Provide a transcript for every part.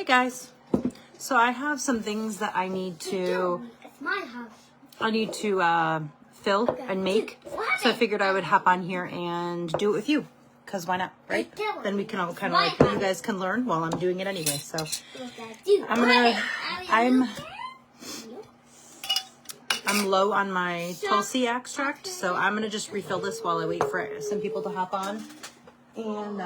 Hey guys, so I have some things that I need to fill and make, so I figured I would hop on here and do it with you, because why not, right? Then we can all kind of like, you guys can learn while I'm doing it anyway. So I'm low on my Tulsi extract, so I'm gonna just refill this while I wait for some people to hop on. And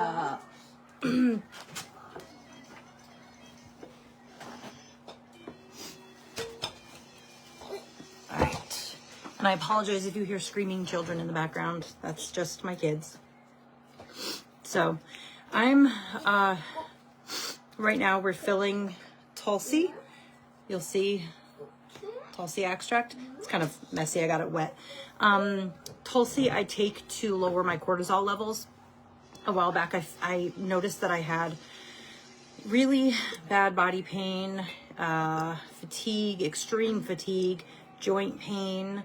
all right. And I apologize if you hear screaming children in the background. That's just my kids. So I'm right now refilling Tulsi. You'll see Tulsi extract. It's kind of messy. I got it wet. Tulsi I take to lower my cortisol levels. A while back, I noticed that I had really bad body pain, fatigue, extreme fatigue, joint pain.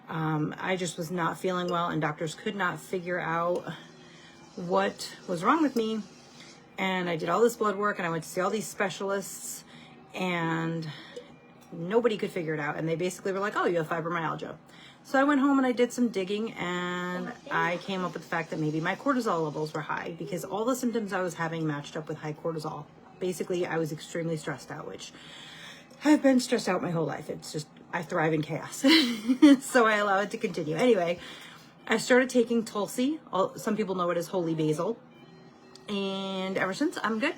I just was not feeling well, and doctors could not figure out what was wrong with me. And I did all this blood work, and I went to see all these specialists, and nobody could figure it out. And they basically were like, oh, you have fibromyalgia. So I went home and I did some digging, and I came up with the fact that maybe my cortisol levels were high, because all the symptoms I was having matched up with high cortisol. Basically, I was extremely stressed out, which I've been stressed out my whole life. It's just, I thrive in chaos. So I allow it to continue. Anyway, I started taking Tulsi. Some people know it as holy basil. And ever since, I'm good.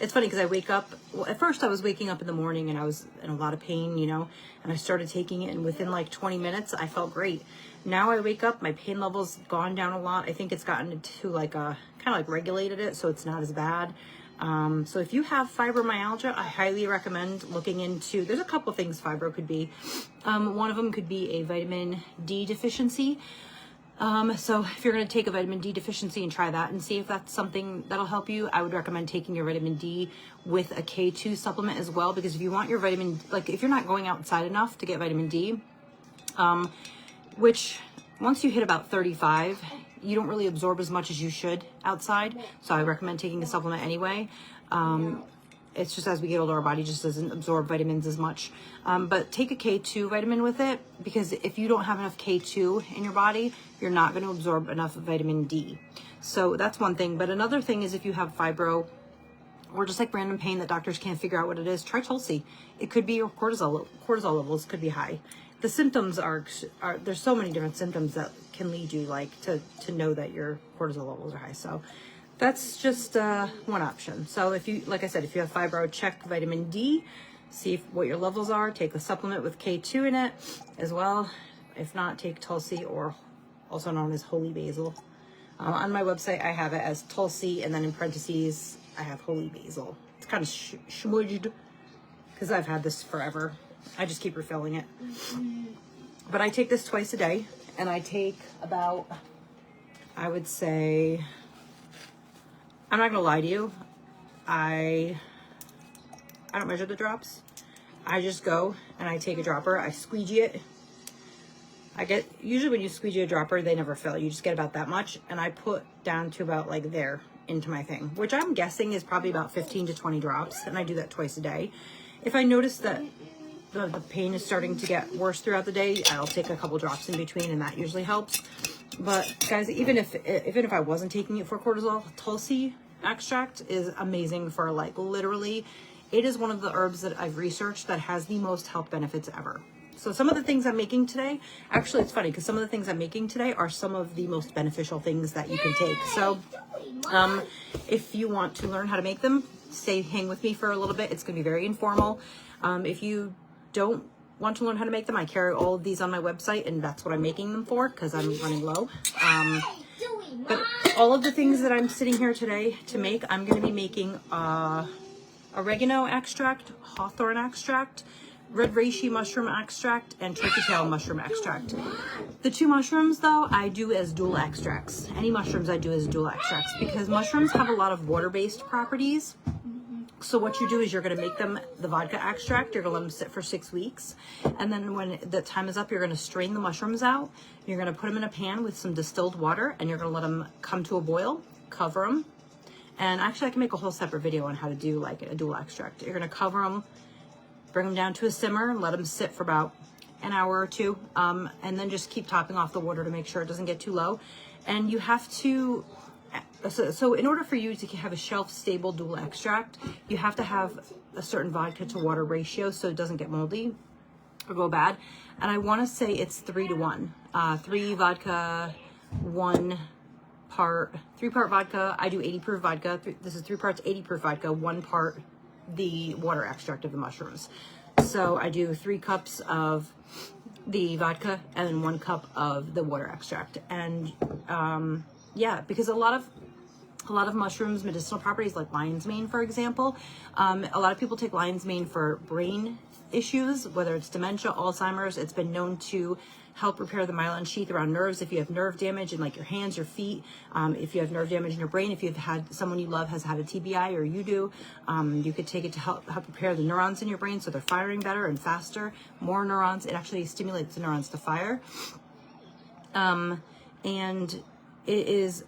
It's funny because I wake up, well, at first I was waking up in the morning and I was in a lot of pain, you know, and I started taking it, and within like 20 minutes, I felt great. Now I wake up, my pain level's gone down a lot. I think it's gotten to like a, kind of like regulated it, so it's not as bad. So if you have fibromyalgia, I highly recommend looking into, there's a couple things fibro could be. One of them could be a vitamin D deficiency. So if you're going to take a vitamin D deficiency and try that and see if that's something that'll help you, I would recommend taking your vitamin D with a K2 supplement as well, because if you want your vitamin, like if you're not going outside enough to get vitamin D, which once you hit about 35, you don't really absorb as much as you should outside. So I recommend taking a supplement anyway. It's just as we get older, our body just doesn't absorb vitamins as much. But take a K2 vitamin with it, because if you don't have enough K2 in your body, you're not going to absorb enough vitamin D. So that's one thing. But another thing is if you have fibro or just like random pain that doctors can't figure out what it is, try Tulsi. It could be your cortisol levels could be high. The symptoms are there's so many different symptoms that can lead you like to know that your cortisol levels are high. So that's just one option. So if you, like I said, if you have fibro, check vitamin D, see what your levels are. Take the supplement with K2 in it as well. If not, take Tulsi, or also known as holy basil. On my website, I have it as Tulsi, and then in parentheses, I have holy basil. It's kind of smudged because I've had this forever. I just keep refilling it. But I take this twice a day, and I take about, I would say, I'm not gonna lie to you, I don't measure the drops. I just go and I take a dropper, I squeegee it. Usually when you squeegee a dropper, they never fill. You just get about that much, and I put down to about like there into my thing, which I'm guessing is probably about 15 to 20 drops, and I do that twice a day. If I notice that the pain is starting to get worse throughout the day, I'll take a couple drops in between, and that usually helps. But guys, even if I wasn't taking it for cortisol, Tulsi extract is amazing for like literally, it is one of the herbs that I've researched that has the most health benefits ever. So some of the things I'm making today, actually it's funny because some of the things I'm making today are some of the most beneficial things that you can take. So if you want to learn how to make them, hang with me for a little bit. It's going to be very informal. If you don't want to learn how to make them, I carry all of these on my website, and that's what I'm making them for because I'm running low. But all of the things that I'm sitting here today to make, I'm going to be making oregano extract, hawthorn extract, red reishi mushroom extract, and turkey tail mushroom extract. The two mushrooms, though, I do as dual extracts. Any mushrooms I do as dual extracts because mushrooms have a lot of water-based properties. So what you do is you're going to make them the vodka extract. You're going to let them sit for 6 weeks. And then when the time is up, you're going to strain the mushrooms out. You're going to put them in a pan with some distilled water, and you're going to let them come to a boil, cover them, And actually I can make a whole separate video on how to do like a dual extract. You're going to cover them, bring them down to a simmer, and let them sit for about an hour or two. And then just keep topping off the water to make sure it doesn't get too low. And you have to, so in order for you to have a shelf-stable dual extract, you have to have a certain vodka to water ratio so it doesn't get moldy or go bad. And I want to say it's 3 to 1. 3 vodka, 3 part vodka. I do 80 proof vodka. This is 3 parts 80 proof vodka, 1 part the water extract of the mushrooms. So I do 3 cups of the vodka and then 1 cup of the water extract. And yeah, because a lot of mushrooms, medicinal properties like lion's mane, for example, a lot of people take lion's mane for brain issues, whether it's dementia, Alzheimer's. It's been known to help repair the myelin sheath around nerves. If you have nerve damage in like your hands, your feet, if you have nerve damage in your brain, if you've had someone you love has had a TBI or you do, you could take it to help repair the neurons in your brain so they're firing better and faster, more neurons. It actually stimulates the neurons to fire. And it is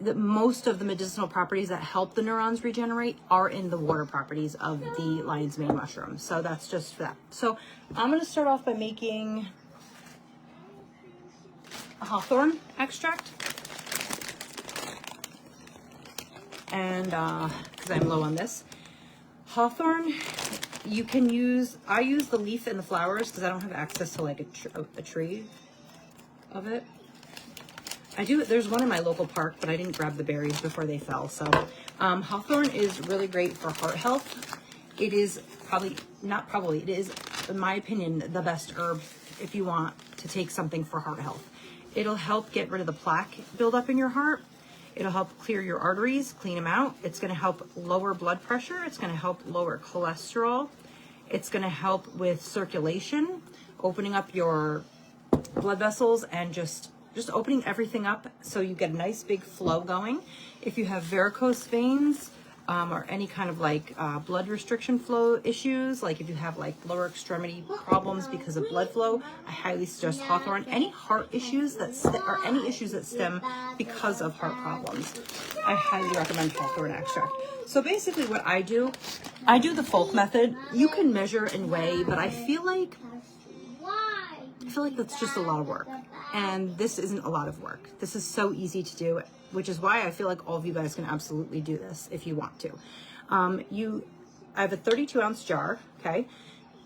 that most of the medicinal properties that help the neurons regenerate are in the water properties of the lion's mane mushroom. So that's just that. So I'm going to start off by making a Hawthorn extract. And because I'm low on this. Hawthorn, you can use, I use the leaf and the flowers because I don't have access to like a tree of it. I do, there's one in my local park, but I didn't grab the berries before they fell. So Hawthorn is really great for heart health. It is it is, in my opinion, the best herb if you want to take something for heart health. It'll help get rid of the plaque buildup in your heart. It'll help clear your arteries, clean them out. It's going to help lower blood pressure. It's going to help lower cholesterol. It's going to help with circulation, opening up your blood vessels and just opening everything up so you get a nice big flow going. If you have varicose veins or any kind of like blood restriction flow issues, like if you have like lower extremity problems because of blood flow, I highly suggest Hawthorn. Any heart issues or any issues that stem because of heart problems, I highly recommend Hawthorn extract. So basically what I do the folk method. You can measure and weigh, but I feel like that's just a lot of work. And this isn't a lot of work. This is so easy to do, which is why I feel like all of you guys can absolutely do this if you want to. I have a 32-ounce jar, okay?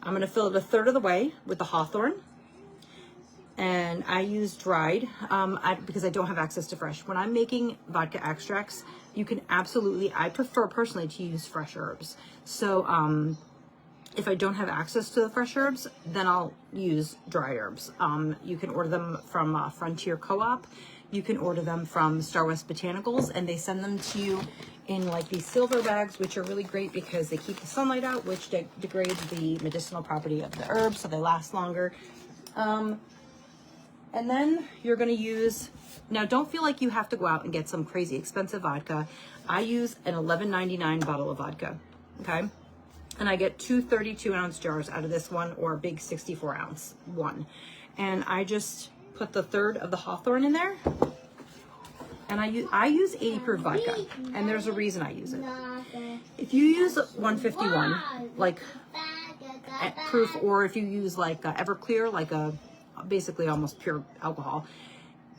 I'm going to fill it a third of the way with the Hawthorn. And I use dried because I don't have access to fresh. When I'm making vodka extracts, you can absolutely, I prefer personally to use fresh herbs. So if I don't have access to the fresh herbs, then I'll use dry herbs. You can order them from Frontier Co-op. You can order them from Star West Botanicals, and they send them to you in like these silver bags, which are really great because they keep the sunlight out, which degrades the medicinal property of the herbs, so they last longer. And then you're going to use, now don't feel like you have to go out and get some crazy expensive vodka. I use an $11.99 bottle of vodka, okay? And I get 2 32-ounce jars out of this one, or a big 64-ounce one. And I just put the third of the Hawthorn in there. And I use 80 proof vodka, and there's a reason I use it. If you use 151, like proof, or if you use like Everclear, like a basically almost pure alcohol,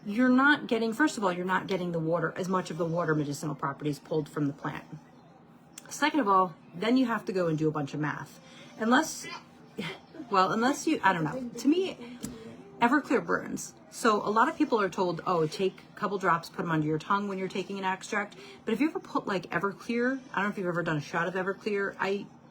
you're not getting, first of all, you're not getting the water, as much of the water medicinal properties pulled from the plant. Second of all, then you have to go and do a bunch of math. Unless you, I don't know. To me, Everclear burns. So a lot of people are told, oh, take a couple drops, put them under your tongue when you're taking an extract. But if you ever put like Everclear, I don't know if you've ever done a shot of Everclear.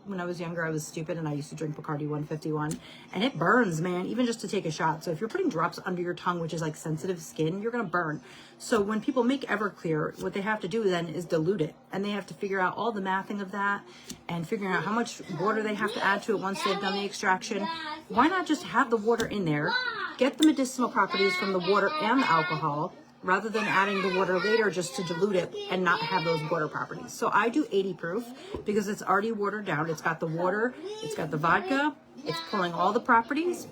When I was younger, I was stupid and I used to drink Bacardi 151, and it burns, man, even just to take a shot. So if you're putting drops under your tongue, which is like sensitive skin, you're going to burn. So when people make Everclear, what they have to do then is dilute it, and they have to figure out all the mathing of that and figuring out how much water they have to add to it once they've done the extraction. Why not just have the water in there, get the medicinal properties from the water and the alcohol, rather than adding the water later just to dilute it and not have those water properties. So I do 80 proof because it's already watered down. It's got the water, it's got the vodka, it's pulling all the properties,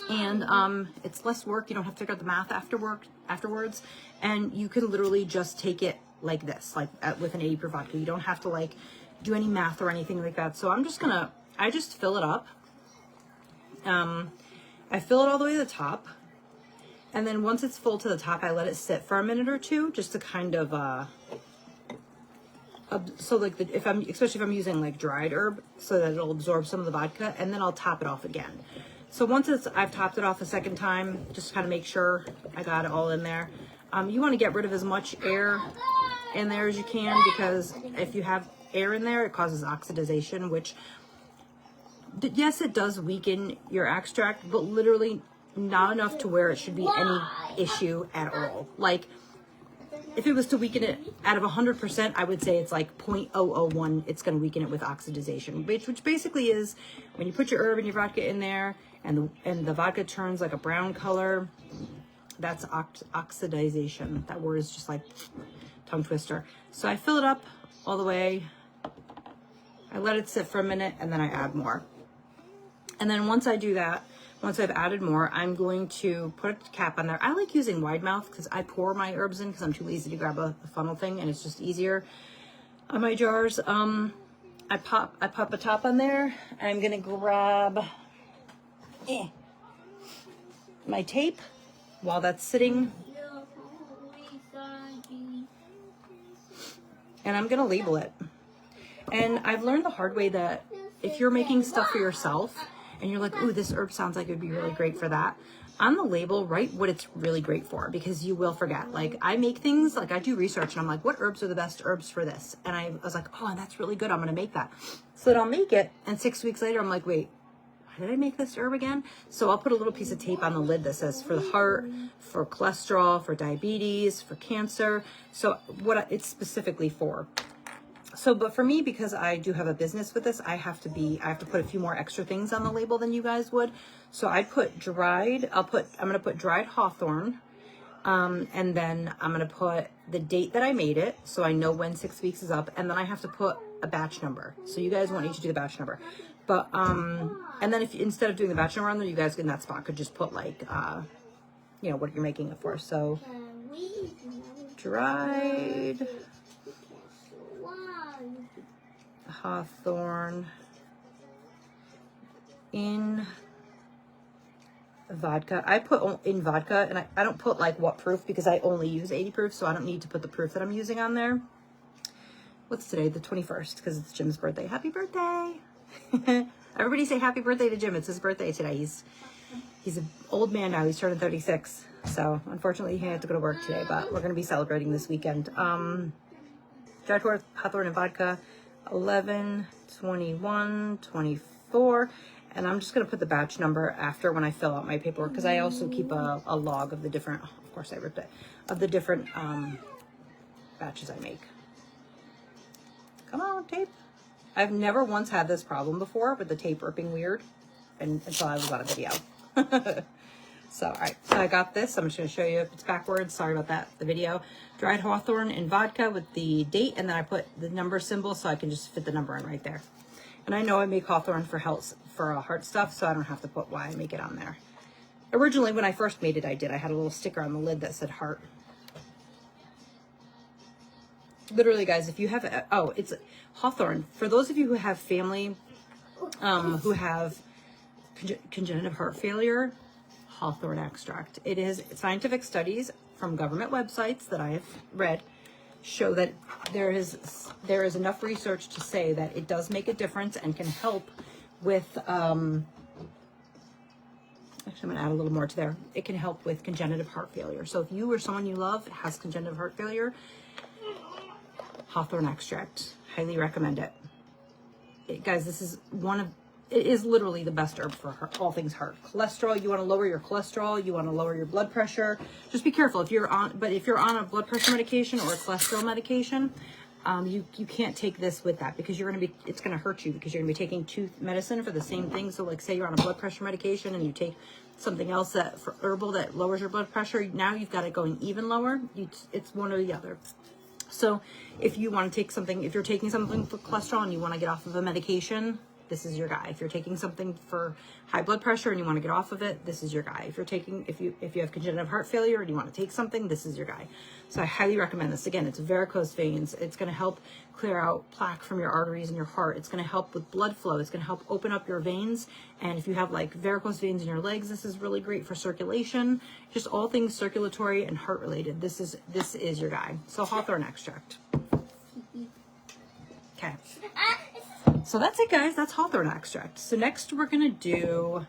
and it's less work. You don't have to figure out the math afterwards, and you can literally just take it like this, like with an 80 proof vodka. You don't have to like do any math or anything like that. So I just fill it up. I fill it all the way to the top. And then once it's full to the top, I let it sit for a minute or two just to kind of, so like especially if I'm using like dried herb, so that it'll absorb some of the vodka, and then I'll top it off again. So once I've topped it off a second time, just kind of make sure I got it all in there. You want to get rid of as much air in there as you can, because if you have air in there, it causes oxidization, which, yes, it does weaken your extract, but literally not enough to where it should be any issue at all. Like, if it was to weaken it out of 100%, I would say it's like 0.001. It's going to weaken it with oxidization, which basically is when you put your herb and your vodka in there, and the vodka turns like a brown color. That's oxidization. That word is just like tongue twister. So I fill it up all the way. I let it sit for a minute, and then I add more. And then once I do that, once I've added more, I'm going to put a cap on there. I like using wide mouth because I pour my herbs in because I'm too lazy to grab a funnel thing, and it's just easier on my jars. I pop a top on there. I'm gonna grab my tape while that's sitting, and I'm gonna label it. And I've learned the hard way that if you're making stuff for yourself and you're like, ooh, this herb sounds like it would be really great for that, on the label, write what it's really great for, because you will forget. Like, I make things, like I do research and I'm like, what herbs are the best herbs for this? And I was like, oh, that's really good, I'm gonna make that. So then I'll make it, and 6 weeks later I'm like, wait, why did I make this herb again? So I'll put a little piece of tape on the lid that says for the heart, for cholesterol, for diabetes, for cancer. So what it's specifically for. So, but for me, because I do have a business with this, I have to put a few more extra things on the label than you guys would. So I put dried, I'm going to put dried Hawthorn. And then I'm going to put the date that I made it, so I know when 6 weeks is up. And then I have to put a batch number. So you guys won't need to do the batch number. But, and then if instead of doing the batch number on there, you guys in that spot could just put like, you know, what you're making it for. So dried Hawthorn in vodka. I put in vodka, and I don't put like what proof, because I only use 80 proof, so I don't need to put the proof that I'm using on there. What's today? The 21st, because it's Jim's birthday. Happy birthday. Everybody say happy birthday to Jim. It's his birthday today. He's an old man now. He's turning 36. So unfortunately he had to go to work today, but we're going to be celebrating this weekend. Dried Hawthorn and vodka, 11, 21, 24. And I'm just going to put the batch number after when I fill out my paperwork, because I also keep a log of the different, of course I ripped it, of the different batches I make. Come on, tape. I've never once had this problem before with the tape ripping weird, until I was on a video. So, all right, so I got this. I'm just going to show you if it's backwards. Sorry about that, the video. Dried Hawthorn in vodka with the date, and then I put the number symbol so I can just fit the number in right there. And I know I make Hawthorn for heart stuff, so I don't have to put why I make it on there. Originally, when I first made it, I had a little sticker on the lid that said heart. Literally, guys, if you have, it's Hawthorn. For those of you who have family who have congenital heart failure, Hawthorn extract. It is scientific studies from government websites that I have read show that there is enough research to say that it does make a difference and can help with actually I'm gonna add a little more to there. It can help with congenital heart failure. So if you or someone you love has congenital heart failure, Hawthorn extract, highly recommend it. Guys, this is it is literally the best herb for all things heart. Cholesterol, you want to lower your cholesterol, you want to lower your blood pressure. Just be careful if you're on a blood pressure medication or a cholesterol medication, you can't take this with that, because it's going to hurt you, because you're going to be taking two medicine for the same thing. So like say you're on a blood pressure medication and you take something else for herbal that lowers your blood pressure. Now you've got it going even lower. It's one or the other. So if you want to take something, if you're taking something for cholesterol and you want to get off of a medication, this is your guy. If you're taking something for high blood pressure and you want to get off of it, this is your guy. If you have congenital heart failure and you want to take something, this is your guy. So I highly recommend this. Again, it's varicose veins. It's going to help clear out plaque from your arteries and your heart. It's going to help with blood flow. It's going to help open up your veins. And if you have like varicose veins in your legs, this is really great for circulation. Just all things circulatory and heart related. This is your guy. So Hawthorn extract. Okay. So that's it, guys. That's Hawthorn extract. So next we're going to do,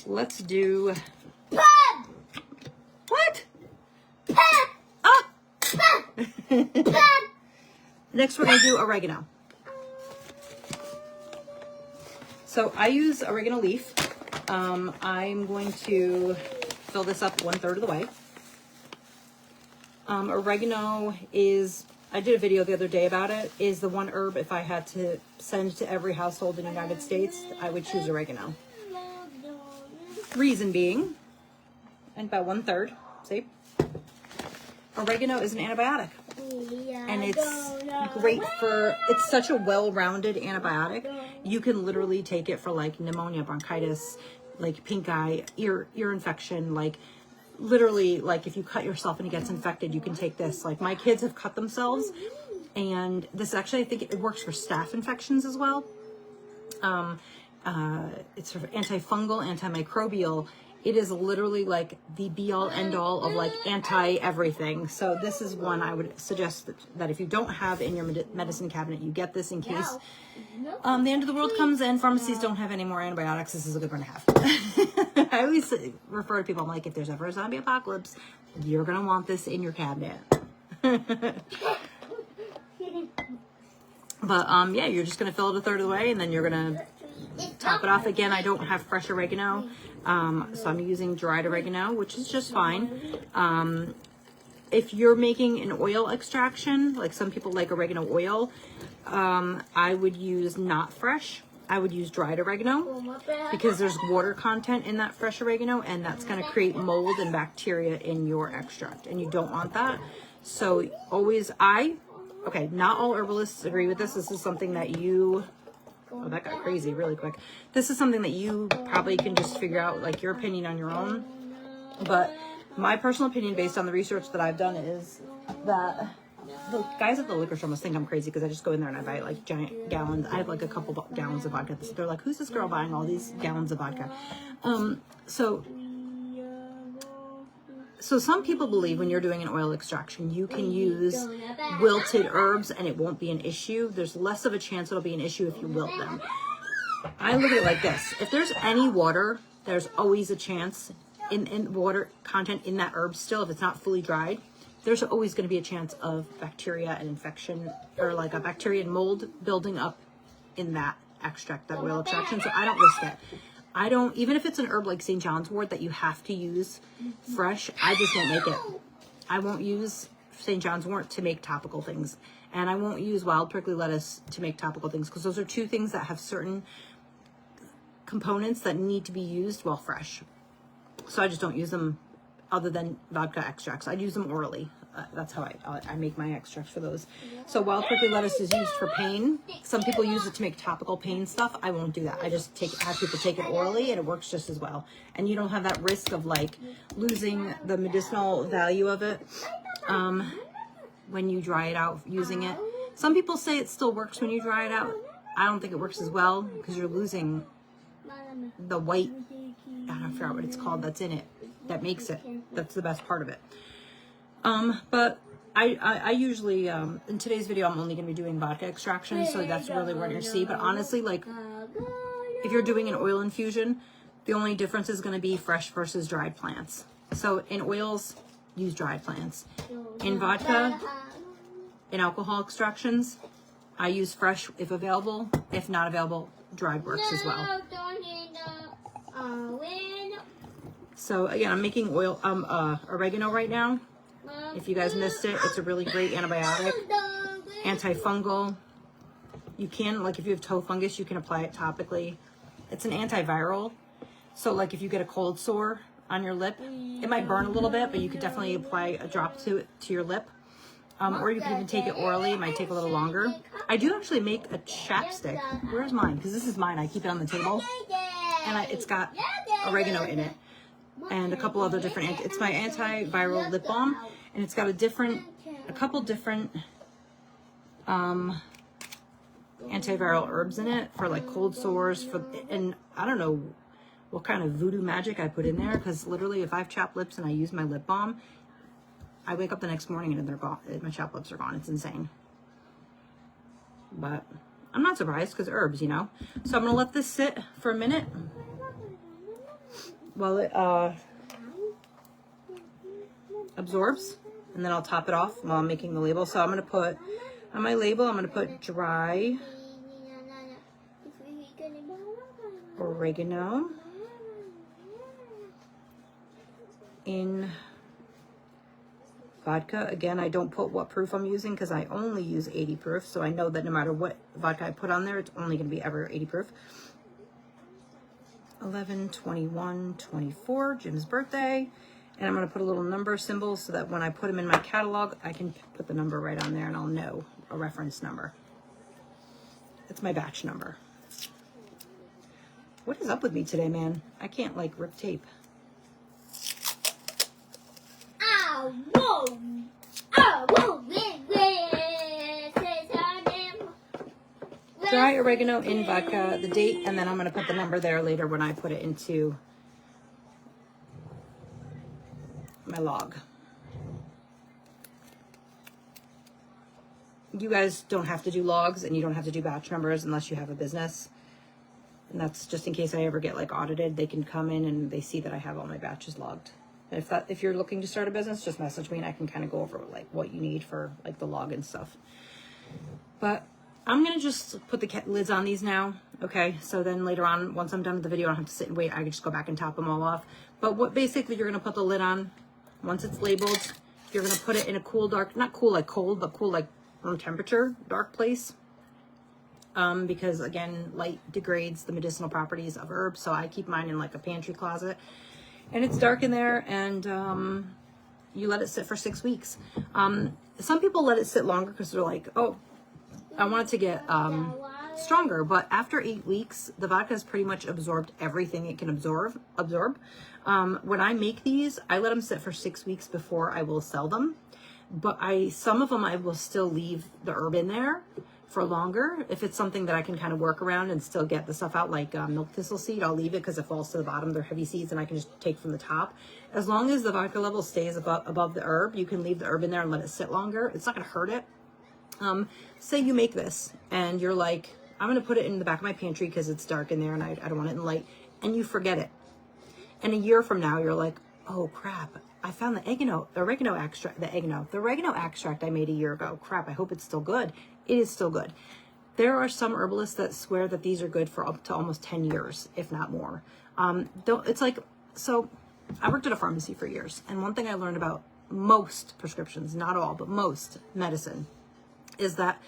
let's do, what? Ah! Next we're going to do oregano. So I use oregano leaf. I'm going to fill this up 1/3 of the way. Oregano is, I did a video the other day about it, is the one herb if I had to send to every household in the United States, I would choose oregano. Reason being, and about 1/3, see? Oregano is an antibiotic. And it's great for, it's such a well-rounded antibiotic. You can literally take it for like pneumonia, bronchitis, like pink eye, ear infection, like literally, like if you cut yourself and it gets infected, you can take this. Like my kids have cut themselves, and this actually, I think it works for staph infections as well. It's sort of antifungal, antimicrobial. It is literally like the be-all, end-all of like anti-everything. So this is one I would suggest that if you don't have in your medicine cabinet, you get this in case the end of the world comes and pharmacies don't have any more antibiotics. This is a good one to have. I always refer to people, I'm like, if there's ever a zombie apocalypse, you're going to want this in your cabinet. But yeah, you're just going to fill it 1/3 of the way, and then you're going to top it off. Again, I don't have fresh oregano, so I'm using dried oregano, which is just fine. If you're making an oil extraction, like some people like oregano oil, I would use not fresh. I would use dried oregano because there's water content in that fresh oregano, and that's going to create mold and bacteria in your extract, and you don't want that. So always, okay, not all herbalists agree with this. This is something that you, oh, that got crazy really quick. This is something that you probably can just figure out, like your opinion on your own. But my personal opinion, based on the research that I've done, is that the guys at the liquor store must think I'm crazy because I just go in there and I buy like giant gallons. I have like a couple gallons of vodka. They're like, who's this girl buying all these gallons of vodka? So some people believe when you're doing an oil extraction, you can use wilted herbs and it won't be an issue. There's less of a chance it'll be an issue if you wilt them. I look at it like this. If there's any water, there's always a chance in water content in that herb still, if it's not fully dried, there's always going to be a chance of bacteria and infection, or like a bacteria and mold building up in that extract, that oil extraction. So I don't risk it. I don't, even if it's an herb like St. John's wort that you have to use fresh, I just won't make it. I won't use St. John's wort to make topical things. And I won't use wild prickly lettuce to make topical things, because those are two things that have certain components that need to be used while fresh. So I just don't use them other than vodka extracts. I'd use them orally. That's how I make my extracts for those. So wild prickly lettuce is used for pain. Some people use it to make topical pain stuff. I won't do that. I just have people take it orally, and it works just as well. And you don't have that risk of like losing the medicinal value of it when you dry it out using it. Some people say it still works when you dry it out. I don't think it works as well because you're losing the white, I don't forget what it's called, that's in it, that makes it. That's the best part of it. But I usually, in today's video, I'm only going to be doing vodka extraction, so that's really what you're going to see. But honestly, like, if you're doing an oil infusion, the only difference is going to be fresh versus dried plants. So in oils, use dried plants. In vodka, in alcohol extractions, I use fresh if available. If not available, dried works as well. So again, I'm making oregano right now. If you guys missed it, it's a really great antibiotic, antifungal. You can, like if you have toe fungus, you can apply it topically. It's an antiviral. So like if you get a cold sore on your lip, it might burn a little bit, but you could definitely apply a drop to your lip. Or you can even take it orally. It might take a little longer. I do actually make a chapstick. Where's mine? Because this is mine. I keep it on the table. And it's got oregano in it. And a couple other different, it's my antiviral lip balm. And it's got a couple different antiviral herbs in it for like cold sores. And I don't know what kind of voodoo magic I put in there. Because literally if I have chapped lips and I use my lip balm, I wake up the next morning and they're gone. My chapped lips are gone. It's insane. But I'm not surprised because herbs, you know. So I'm going to let this sit for a minute while it absorbs. And then I'll top it off while I'm making the label. So I'm going to put, on my label, I'm going to put dry oregano in vodka. Again, I don't put what proof I'm using because I only use 80 proof. So I know that no matter what vodka I put on there, it's only going to be ever 80 proof. 11, 21, 24, Jim's birthday. And I'm going to put a little number symbol so that when I put them in my catalog, I can put the number right on there and I'll know a reference number. It's my batch number. What is up with me today, man? I can't like rip tape. Dry oregano in vodka, the date, and then I'm going to put the number there later when I put it into my log. You guys don't have to do logs and you don't have to do batch numbers unless you have a business. And that's just in case I ever get like audited, they can come in and they see that I have all my batches logged. If you're looking to start a business, just message me and I can kind of go over like what you need for like the log and stuff. But I'm going to just put the lids on these now. Okay. So then later on, once I'm done with the video, I don't have to sit and wait. I can just go back and top them all off. But what basically you're going to put the lid on once it's labeled, you're going to put it in a cool, dark, not cool like cold, but cool like room temperature, dark place. Because again, light degrades the medicinal properties of herbs. So I keep mine in like a pantry closet. And it's dark in there, and you let it sit for 6 weeks. Some people let it sit longer because they're like, oh, I want it to get stronger. But after 8 weeks, the vodka has pretty much absorbed everything it can absorb. When I make these, I let them sit for 6 weeks before I will sell them. But some of them I will still leave the herb in there for longer. If it's something that I can kind of work around and still get the stuff out, like milk thistle seed, I'll leave it because it falls to the bottom. They're heavy seeds and I can just take from the top. As long as the vodka level stays above the herb, you can leave the herb in there and let it sit longer. It's not going to hurt it. Say you make this and you're like, I'm going to put it in the back of my pantry because it's dark in there and I don't want it in light, and you forget it. And a year from now, you're like, oh crap, I found the oregano extract I made a year ago. Crap, I hope it's still good. It is still good. There are some herbalists that swear that these are good for up to almost 10 years, if not more. It's like, so I worked at a pharmacy for years. And one thing I learned about most prescriptions, not all, but most medicine, is that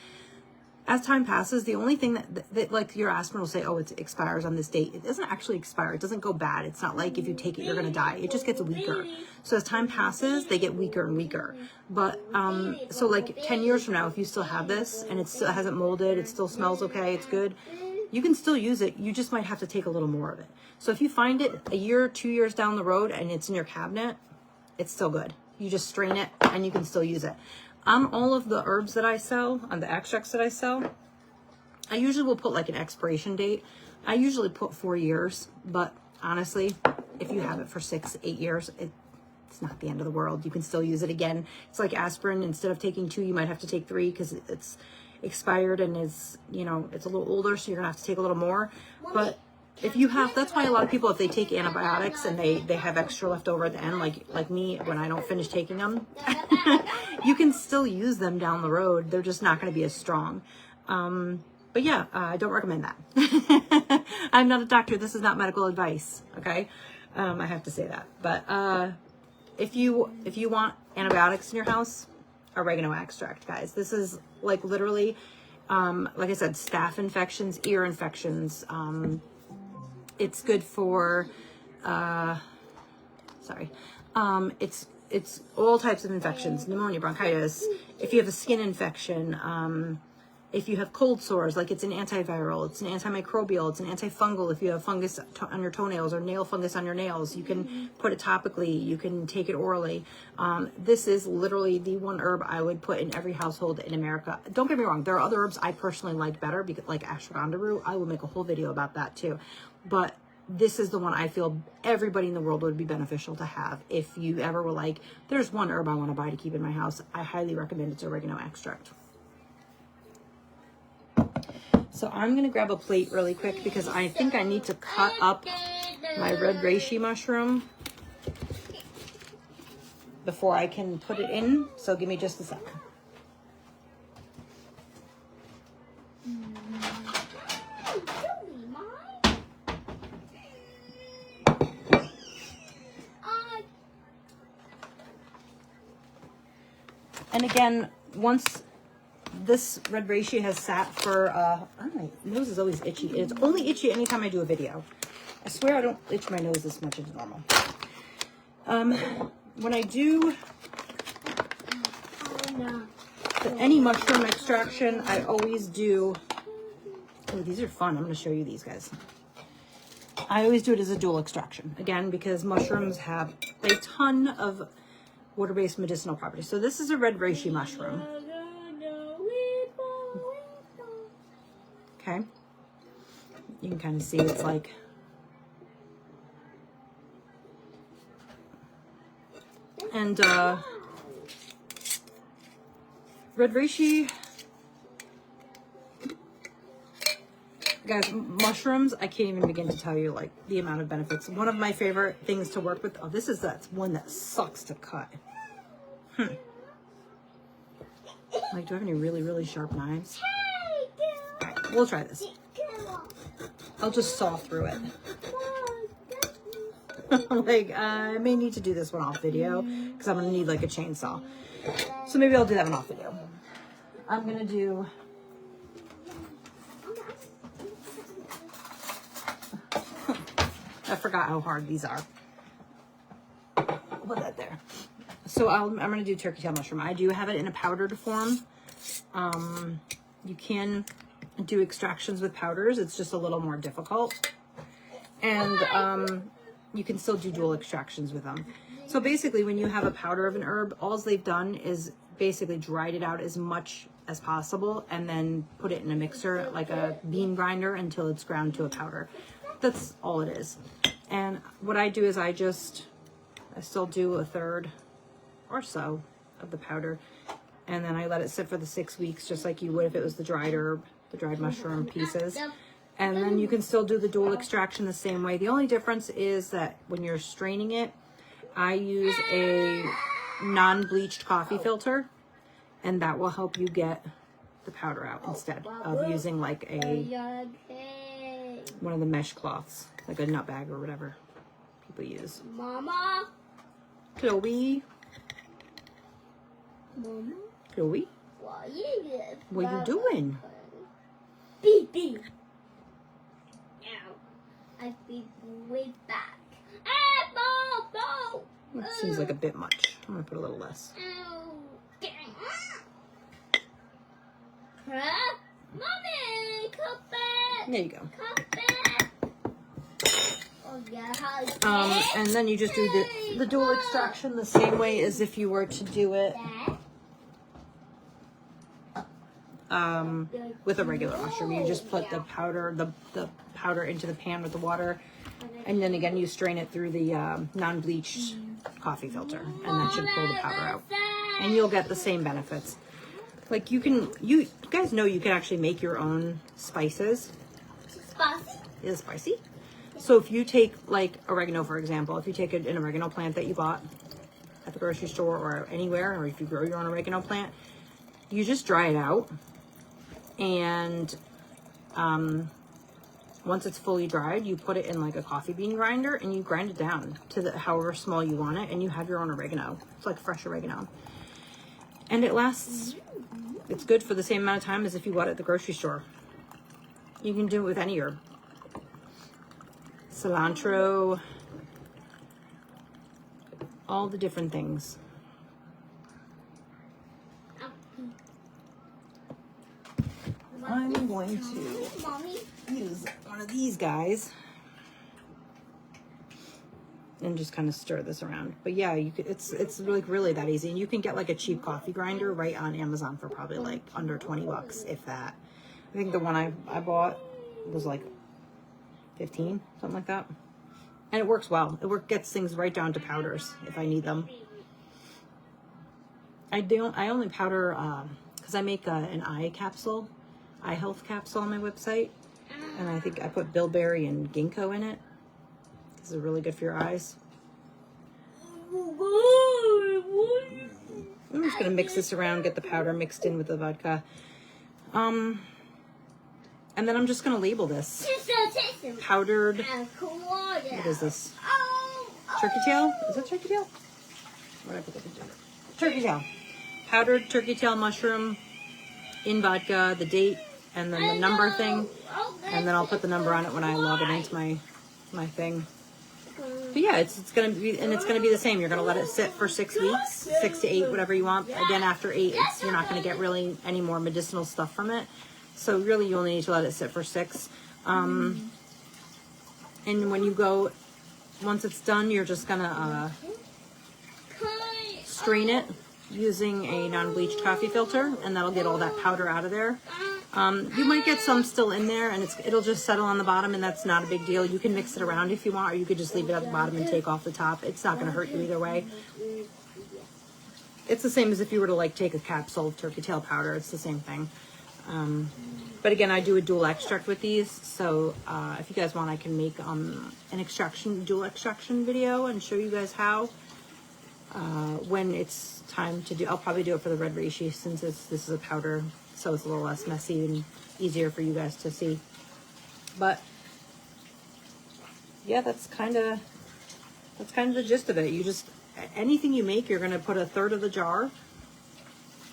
as time passes, the only thing that like your aspirin will say, oh, it expires on this date. It doesn't actually expire. It doesn't go bad. It's not like if you take it, you're going to die. It just gets weaker. So as time passes, they get weaker and weaker. But so like 10 years from now, if you still have this and it still hasn't molded, it still smells okay, it's good, you can still use it. You just might have to take a little more of it. So if you find it a year, 2 years down the road and it's in your cabinet, it's still good. You just strain it and you can still use it. On all of the herbs that I sell, on the extracts that I sell, I usually will put like an expiration date. I usually put 4 years, but honestly, if you have it for 6, 8 years, it's not the end of the world. You can still use it again. It's like aspirin. Instead of taking 2, you might have to take 3 because it's expired and it's a little older, so you're gonna have to take a little more. But if you have, that's why a lot of people, if they take antibiotics and they have extra left over at the end, like me, when I don't finish taking them, you can still use them down the road. They're just not going to be as strong. But yeah, I don't recommend that. I'm not a doctor. This is not medical advice. Okay. I have to say that. But if you want antibiotics in your house, oregano extract, guys. This is like literally, like I said, staph infections, ear infections. It's good for, it's all types of infections, pneumonia, bronchitis. if you have a skin infection, if you have cold sores, like it's an antiviral, it's an antimicrobial, it's an antifungal. If you have fungus on your toenails or nail fungus on your nails, you can put it topically, you can take it orally. This is literally the one herb I would put in every household in America. Don't get me wrong, there are other herbs I personally like better, because like ashwagandha root, I will make a whole video about that too. But this is the one I feel everybody in the world would be beneficial to have. If you ever were like, there's one herb I want to buy to keep in my house, I highly recommend its oregano extract. So I'm going to grab a plate really quick because I think I need to cut up my red reishi mushroom before I can put it in. So give me just a sec. And again, once this red reishi has sat for, oh, my nose is always itchy. It's only itchy anytime I do a video. I swear I don't itch my nose as much as normal. When I do any mushroom extraction, I always do, oh, these are fun. I'm going to show you these guys. I always do it as a dual extraction. Again, because mushrooms have a ton of water-based medicinal properties. So this is a red reishi mushroom. Okay. You can kind of see it's like, and red reishi, guys, mushrooms, I can't even begin to tell you like the amount of benefits. One of my favorite things to work with, oh, this is that one that sucks to cut. Like, do I have any really, really sharp knives? All right, we'll try this. I'll just saw through it. Like, I may need to do this one off video because I'm going to need like a chainsaw. So maybe I'll do that one off video. I'm going to do... I forgot how hard these are. I'll put that there. So I'm going to do turkey tail mushroom. I do have it in a powdered form. You can do extractions with powders. It's just a little more difficult. And you can still do dual extractions with them. So basically, when you have a powder of an herb, all they've done is basically dried it out as much as possible and then put it in a mixer, like a bean grinder, until it's ground to a powder. That's all it is. And what I do is I still do a third or so of the powder, and then I let it sit for the 6 weeks, just like you would if it was the dried herb, the dried mushroom pieces. And then you can still do the dual extraction the same way. The only difference is that when you're straining it, I use a non-bleached coffee filter, and that will help you get the powder out instead of using like one of the mesh cloths, like a nut bag or whatever people use. Mama. Chloe. Mama. Chloe. What are you doing? Beep beep. I'll be right back. That seems like a bit much. I'm gonna put a little less. Mommy, come back. There you go. Come back. Oh, yeah, And then you just do the dual extraction the same way as if you were to do it with a regular mushroom. You just put the powder, the powder into the pan with the water, and then again you strain it through the non-bleached coffee filter, and that should pull the powder out, and you'll get the same benefits. Like you guys know you can actually make your own spices. Spicy? Is it spicy? So if you take like oregano, for example, if you take an oregano plant that you bought at the grocery store or anywhere, or if you grow your own oregano plant, you just dry it out, and once it's fully dried, you put it in like a coffee bean grinder and you grind it down to however small you want it, and you have your own oregano. It's like fresh oregano, and it lasts. It's good for the same amount of time as if you bought it at the grocery store. You can do it with any herb. Cilantro, all the different things. I'm going to Mommy. use one of these guys and just kind of stir this around. But yeah, you could, it's like really that easy, and you can get like a cheap coffee grinder right on Amazon for probably like under 20 bucks, if that. I think the one I bought was like 15, something like that, and it works well. It gets things right down to powders if I need them. I only powder because I make an eye health capsule on my website, and I think I put bilberry and ginkgo in it. This is really good for your eyes. I'm just gonna mix this around, get the powder mixed in with the vodka. And then I'm just gonna label this. Powdered. What is this? Turkey tail? Is it turkey tail? What did I put that into? Turkey tail. Powdered turkey tail mushroom in vodka, the date, and then the number thing. And then I'll put the number on it when I log it into my thing. But yeah, it's gonna be the same. You're gonna let it sit for 6 weeks, 6 to 8, whatever you want. Again, after 8, you're not gonna get really any more medicinal stuff from it. So really, you only need to let it sit for 6. And when you go, once it's done, you're just gonna strain it using a non-bleached coffee filter, and that'll get all that powder out of there. You might get some still in there, and it'll just settle on the bottom, and that's not a big deal. You can mix it around if you want, or you could just leave it at the bottom and take off the top. It's not going to hurt you either way. It's the same as if you were to like take a capsule of turkey tail powder. It's the same thing. But again, I do a dual extract with these, so if you guys want, I can make an dual extraction video and show you guys how. When it's time to do, I'll probably do it for the red reishi since this is a powder, so it's a little less messy and easier for you guys to see. But yeah, that's kind of the gist of it. You just, anything you make, you're going to put 1/3 of the jar,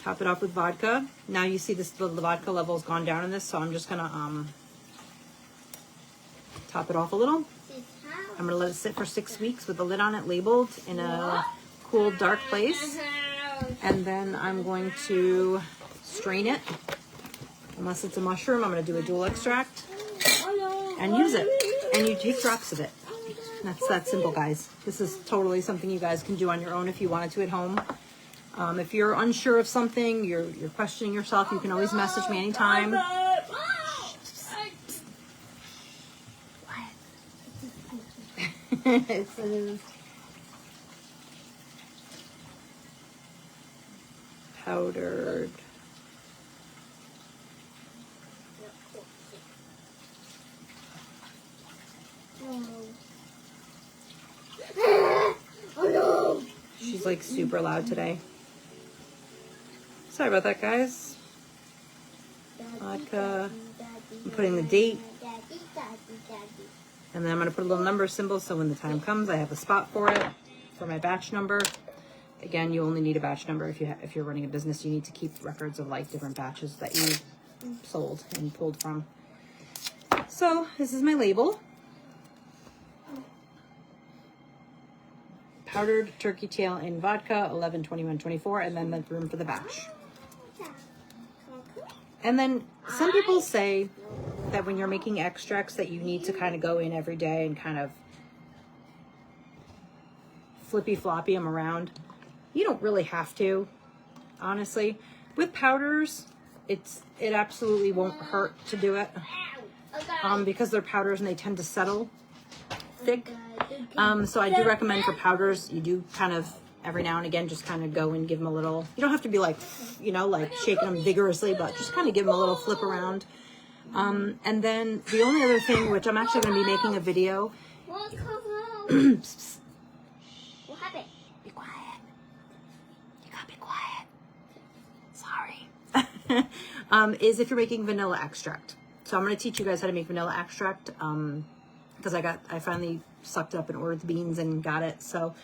top it off with vodka. Now you see the vodka level has gone down in this, so I'm just going to top it off a little. I'm going to let it sit for 6 weeks with the lid on it, labeled in a cool, dark place. And then I'm going to strain it. Unless it's a mushroom, I'm going to do a dual extract and use it. And you take drops of it. That's that simple, guys. This is totally something you guys can do on your own if you wanted to at home. If you're unsure of something, you're questioning yourself, you can always message me anytime. It's powdered. Oh no! She's like super loud today. Sorry about that, guys. Vodka. I'm putting the date. And then I'm going to put a little number symbol so when the time comes, I have a spot for it, for my batch number. Again, you only need a batch number if you're running a business. You need to keep records of like different batches that you sold and pulled from. So this is my label. Powdered turkey tail in vodka, 11, 21, 24, and then the room for the batch. And then some people say that when you're making extracts that you need to kind of go in every day and kind of flippy-floppy them around. You don't really have to, honestly. With powders, it absolutely won't hurt to do it because they're powders and they tend to settle thick. So I do recommend for powders, you do kind of every now and again just kind of go and give them a little, you don't have to be like, like shaking them vigorously, but just kind of give them a little flip around. And then the only other thing, which I'm actually going to be making a video. What happened? Be quiet. You gotta be quiet. Sorry. Is if you're making vanilla extract. So I'm going to teach you guys how to make vanilla extract. Because I finally sucked up and ordered the beans and got it. So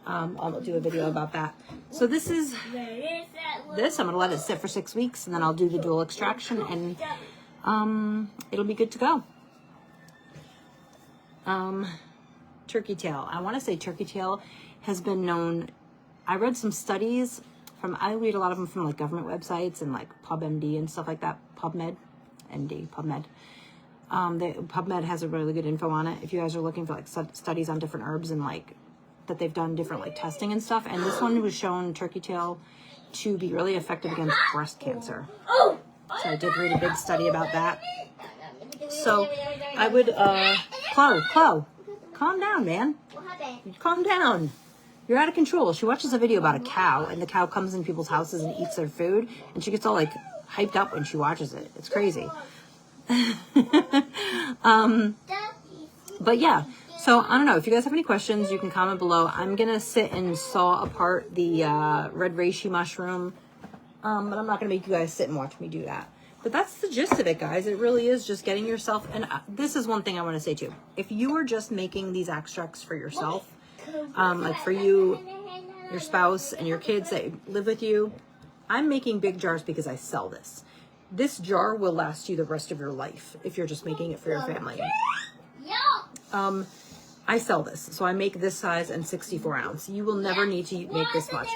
I'll do a video about that. So this is this. I'm going to let it sit for 6 weeks, and then I'll do the dual extraction, and it'll be good to go. Turkey tail. I want to say turkey tail has been known. I read some studies I read a lot of them from like government websites and like PubMD and stuff like that, PubMed. MD, PubMed. PubMed has a really good info on it. If you guys are looking for like studies on different herbs and like that they've done different like testing and stuff. And this one was shown turkey tail to be really effective against breast cancer. So I did read a big study about that. So I would, Chloe, calm down, man. What happened? Calm down. You're out of control. She watches a video about a cow, and the cow comes in people's houses and eats their food, and she gets all like hyped up when she watches it. It's crazy. But yeah, so I don't know. If you guys have any questions, you can comment below. I'm going to sit and saw apart the red reishi mushroom, but I'm not going to make you guys sit and watch me do that. But that's the gist of it, guys. It really is just getting yourself, and this is one thing I want to say too. If you are just making these extracts for yourself, like for you, your spouse, and your kids that live with you, I'm making big jars because I sell this. This jar will last you the rest of your life if you're just making it for your family. I sell this, so I make this size and 64 ounce. You will never need to make this much.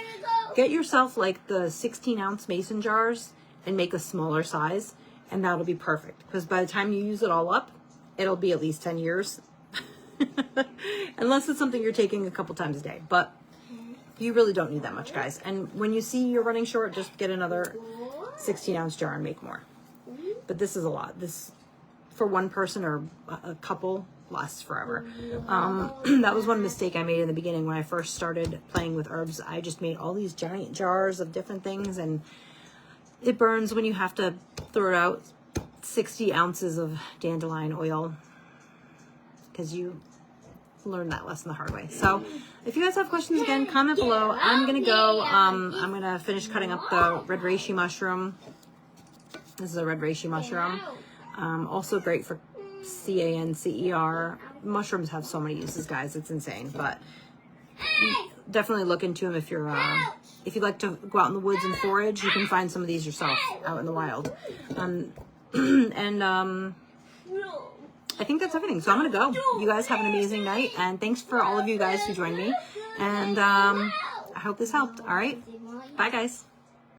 Get yourself like the 16 ounce mason jars and make a smaller size, and that'll be perfect. Because by the time you use it all up, it'll be at least 10 years. Unless it's something you're taking a couple times a day. But you really don't need that much, guys. And when you see you're running short, just get another 16 ounce jar and make more. But this is a lot. This, for one person or a couple, lasts forever. That was one mistake I made in the beginning when I first started playing with herbs. I just made all these giant jars of different things, and it burns when you have to throw out 60 ounces of dandelion oil, because you learn that lesson the hard way. So if you guys have questions, again, comment below. I'm going to go, I'm going to finish cutting up the red reishi mushroom. This is a red reishi mushroom. Also great for CANCER. Mushrooms have so many uses, guys. It's insane. But definitely look into them if you're, if you like to go out in the woods and forage. You can find some of these yourself out in the wild. I think that's everything. So I'm going to go. You guys have an amazing night. And thanks for all of you guys who joined me. And I hope this helped. All right. Bye, guys.